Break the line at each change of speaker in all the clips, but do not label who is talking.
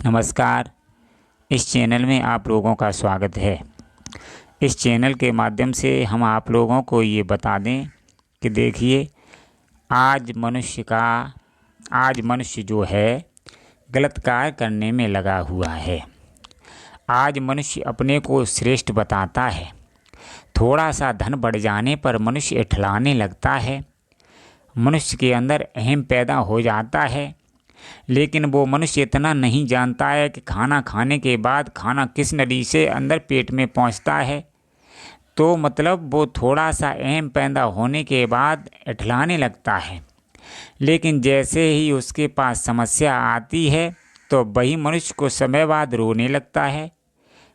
नमस्कार। इस चैनल में आप लोगों का स्वागत है। इस चैनल के माध्यम से हम आप लोगों को ये बता दें कि देखिए, आज मनुष्य जो है गलत कार्य करने में लगा हुआ है। आज मनुष्य अपने को श्रेष्ठ बताता है। थोड़ा सा धन बढ़ जाने पर मनुष्य इठलाने लगता है। मनुष्य के अंदर अहम पैदा हो जाता है, लेकिन वो मनुष्य इतना नहीं जानता है कि खाना खाने के बाद खाना किस नली से अंदर पेट में पहुंचता है। तो मतलब वो थोड़ा सा अहम पैदा होने के बाद इठलाने लगता है, लेकिन जैसे ही उसके पास समस्या आती है तो वही मनुष्य को समय बाद रोने लगता है।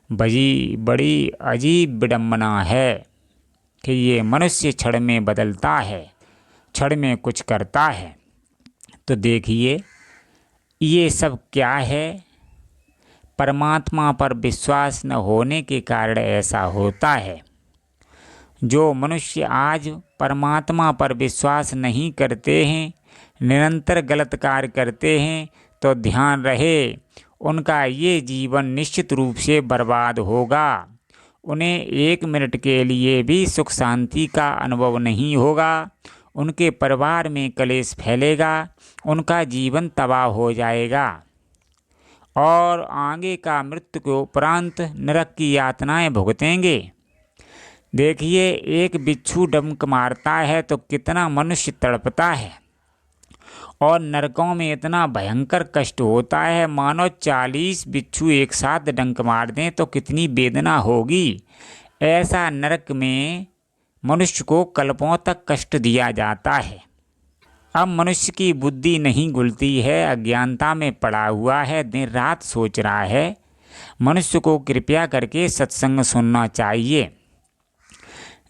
बड़ी अजीब विडंबना है कि ये मनुष्य क्षण में बदलता है, क्षण में कुछ करता है। तो देखिए, ये सब क्या है? परमात्मा पर विश्वास न होने के कारण ऐसा होता है। जो मनुष्य आज परमात्मा पर विश्वास नहीं करते हैं, निरंतर गलत कार्य करते हैं, तो ध्यान रहे उनका ये जीवन निश्चित रूप से बर्बाद होगा। उन्हें एक मिनट के लिए भी सुख शांति का अनुभव नहीं होगा। उनके परिवार में कलेश फैलेगा, उनका जीवन तबाह हो जाएगा और आगे का मृत्यु के उपरांत नरक की यातनाएं भुगतेंगे। देखिए, एक बिच्छू डंक मारता है तो कितना मनुष्य तड़पता है, और नरकों में इतना भयंकर कष्ट होता है। मानो 40 बिच्छू एक साथ डंक मार दें तो कितनी वेदना होगी। ऐसा नरक में मनुष्य को कल्पों तक कष्ट दिया जाता है। अब मनुष्य की बुद्धि नहीं खुलती है, अज्ञानता में पड़ा हुआ है, दिन रात सोच रहा है। मनुष्य को कृपया करके सत्संग सुनना चाहिए।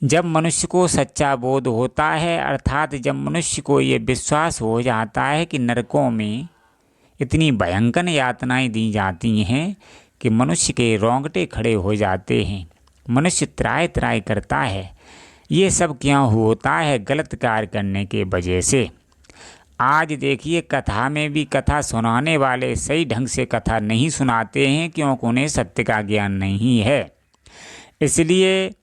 जब मनुष्य को सच्चा बोध होता है, अर्थात जब मनुष्य को ये विश्वास हो जाता है कि नरकों में इतनी भयंकर यातनाएं दी जाती हैं कि मनुष्य के रोंगटे खड़े हो जाते हैं, मनुष्य त्राय त्राय करता है। ये सब क्यों होता है? गलत कार्य करने के वजह से। आज देखिए, कथा में भी कथा सुनाने वाले सही ढंग से कथा नहीं सुनाते हैं, क्योंकि उन्हें सत्य का ज्ञान नहीं है। इसलिए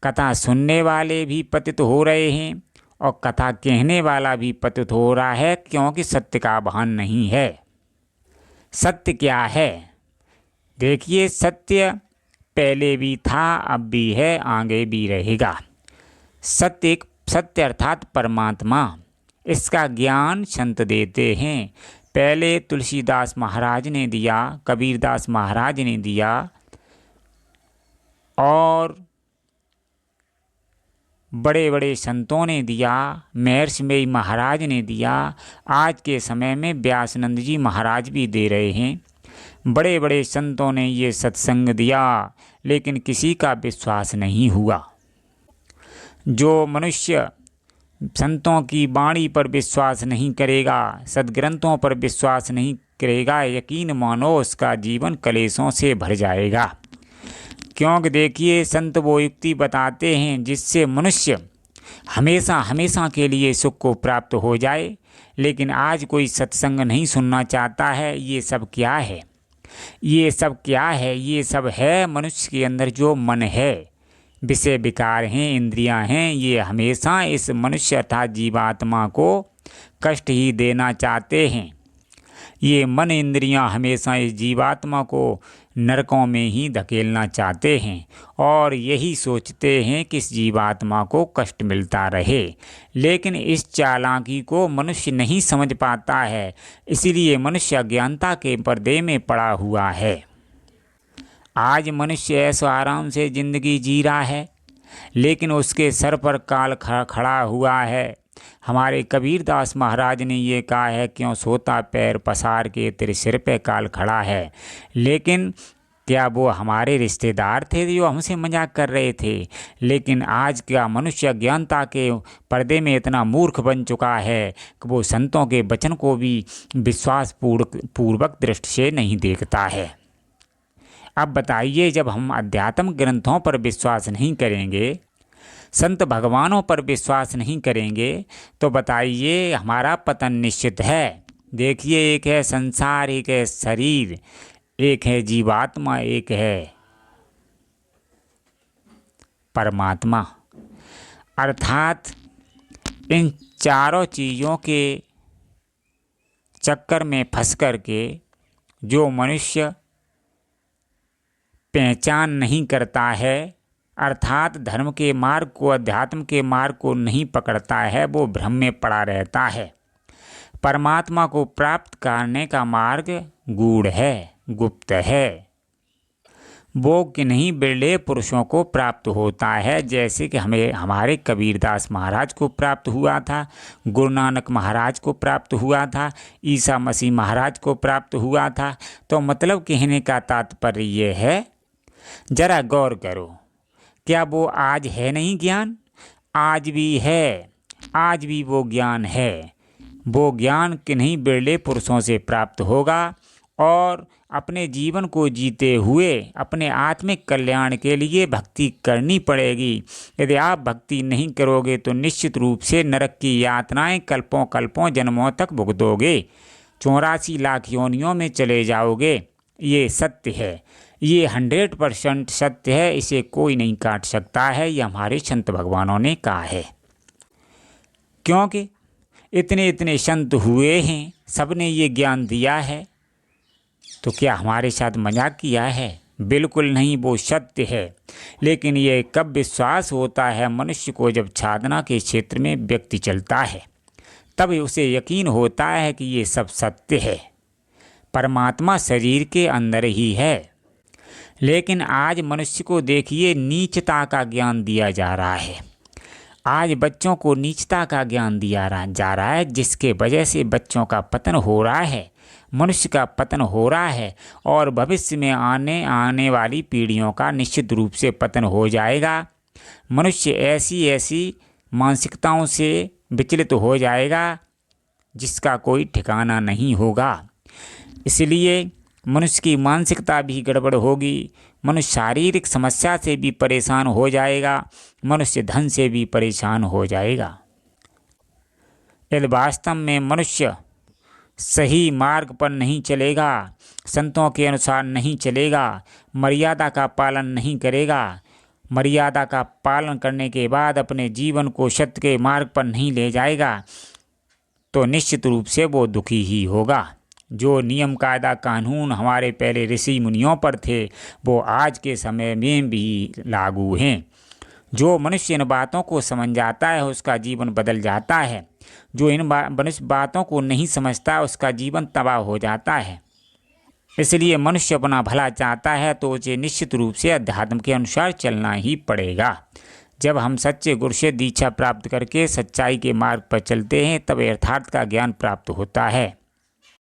कथा सुनने वाले भी पतित हो रहे हैं और कथा कहने वाला भी पतित हो रहा है, क्योंकि सत्य का भान नहीं है। सत्य क्या है? देखिए, सत्य पहले भी था, अब भी है, आगे भी रहेगा। सत्य अर्थात परमात्मा, इसका ज्ञान संत देते हैं। पहले तुलसीदास महाराज ने दिया, कबीरदास महाराज ने दिया, और बड़े बड़े संतों ने दिया, महर्षि महाराज ने दिया। आज के समय में व्यासनंद जी महाराज भी दे रहे हैं। बड़े बड़े संतों ने ये सत्संग दिया, लेकिन किसी का विश्वास नहीं हुआ। जो मनुष्य संतों की वाणी पर विश्वास नहीं करेगा, सद्ग्रंथों पर विश्वास नहीं करेगा, यकीन मानो उसका जीवन कलेशों से भर जाएगा। क्योंकि देखिए, संत वो युक्ति बताते हैं जिससे मनुष्य हमेशा हमेशा के लिए सुख को प्राप्त हो जाए, लेकिन आज कोई सत्संग नहीं सुनना चाहता है। ये सब क्या है? ये सब क्या है? ये सब है मनुष्य के अंदर जो मन है, विषय विकार हैं, इंद्रियां हैं। ये हमेशा इस मनुष्य अर्थात जीवात्मा को कष्ट ही देना चाहते हैं। ये मन इंद्रियां हमेशा इस जीवात्मा को नरकों में ही धकेलना चाहते हैं, और यही सोचते हैं कि इस जीवात्मा को कष्ट मिलता रहे। लेकिन इस चालाकी को मनुष्य नहीं समझ पाता है, इसीलिए मनुष्य अज्ञानता के पर्दे में पड़ा हुआ है। आज मनुष्य ऐसो आराम से ज़िंदगी जी रहा है, लेकिन उसके सर पर काल खड़ा हुआ है। हमारे कबीरदास महाराज ने ये कहा है, क्यों सोता पैर पसार के तेरे सिर पे काल खड़ा है। लेकिन क्या वो हमारे रिश्तेदार थे जो हमसे मजाक कर रहे थे? लेकिन आज का मनुष्य अज्ञानता के पर्दे में इतना मूर्ख बन चुका है कि वो संतों के वचन को भी विश्वास पूर्वक दृष्टि से नहीं देखता है। अब बताइए, जब हम अध्यात्म ग्रंथों पर विश्वास नहीं करेंगे, संत भगवानों पर विश्वास नहीं करेंगे, तो बताइए हमारा पतन निश्चित है। देखिए, एक है संसार, एक है शरीर, एक है जीवात्मा, एक है परमात्मा। अर्थात इन चारों चीज़ों के चक्कर में फंस कर के जो मनुष्य पहचान नहीं करता है, अर्थात धर्म के मार्ग को, अध्यात्म के मार्ग को नहीं पकड़ता है, वो भ्रम में पड़ा रहता है। परमात्मा को प्राप्त करने का मार्ग गूढ़ है, गुप्त है। वो किन्हीं बिरले पुरुषों को प्राप्त होता है, जैसे कि हमारे कबीरदास महाराज को प्राप्त हुआ था, गुरु नानक महाराज को प्राप्त हुआ था, ईसा मसीह महाराज को प्राप्त हुआ था। तो मतलब कहने का तात्पर्य ये है, जरा गौर करो, क्या वो आज है नहीं ज्ञान? आज भी है, आज भी वो ज्ञान है। वो ज्ञान किन्हीं बिरले पुरुषों से प्राप्त होगा और अपने जीवन को जीते हुए अपने आत्मिक कल्याण के लिए भक्ति करनी पड़ेगी। यदि आप भक्ति नहीं करोगे तो निश्चित रूप से नरक की यातनाएं कल्पों कल्पों जन्मों तक भुगतोगे, 84 लाख योनियों में चले जाओगे। ये सत्य है, ये 100% सत्य है, इसे कोई नहीं काट सकता है। ये हमारे संत भगवानों ने कहा है। क्योंकि इतने इतने संत हुए हैं, सबने ये ज्ञान दिया है, तो क्या हमारे साथ मजाक किया है? बिल्कुल नहीं, वो सत्य है। लेकिन ये कब विश्वास होता है मनुष्य को? जब साधना के क्षेत्र में व्यक्ति चलता है, तब उसे यकीन होता है कि ये सब सत्य है। परमात्मा शरीर के अंदर ही है। लेकिन आज मनुष्य को देखिए, नीचता का ज्ञान दिया जा रहा है। आज बच्चों को नीचता का ज्ञान दिया जा रहा है, जिसके वजह से बच्चों का पतन हो रहा है, मनुष्य का पतन हो रहा है और भविष्य में आने वाली पीढ़ियों का निश्चित रूप से पतन हो जाएगा। मनुष्य ऐसी ऐसी मानसिकताओं से विचलित हो जाएगा जिसका कोई ठिकाना नहीं होगा। इसलिए मनुष्य की मानसिकता भी गड़बड़ होगी, मनुष्य शारीरिक समस्या से भी परेशान हो जाएगा, मनुष्य धन से भी परेशान हो जाएगा। यदि वास्तव में मनुष्य सही मार्ग पर नहीं चलेगा, संतों के अनुसार नहीं चलेगा, मर्यादा का पालन नहीं करेगा, मर्यादा का पालन करने के बाद अपने जीवन को सत्य के मार्ग पर नहीं ले जाएगा, तो निश्चित रूप से वो दुखी ही होगा। जो नियम कायदा कानून हमारे पहले ऋषि मुनियों पर थे, वो आज के समय में भी लागू हैं। जो मनुष्य इन बातों को समझ जाता है, उसका जीवन बदल जाता है। जो इन मनुष्य बातों को नहीं समझता, उसका जीवन तबाह हो जाता है। इसलिए मनुष्य अपना भला चाहता है तो उसे निश्चित रूप से अध्यात्म के अनुसार चलना ही पड़ेगा। जब हम सच्चे गुरु से दीक्षा प्राप्त करके सच्चाई के मार्ग पर चलते हैं, तब यथार्थ का ज्ञान प्राप्त होता है।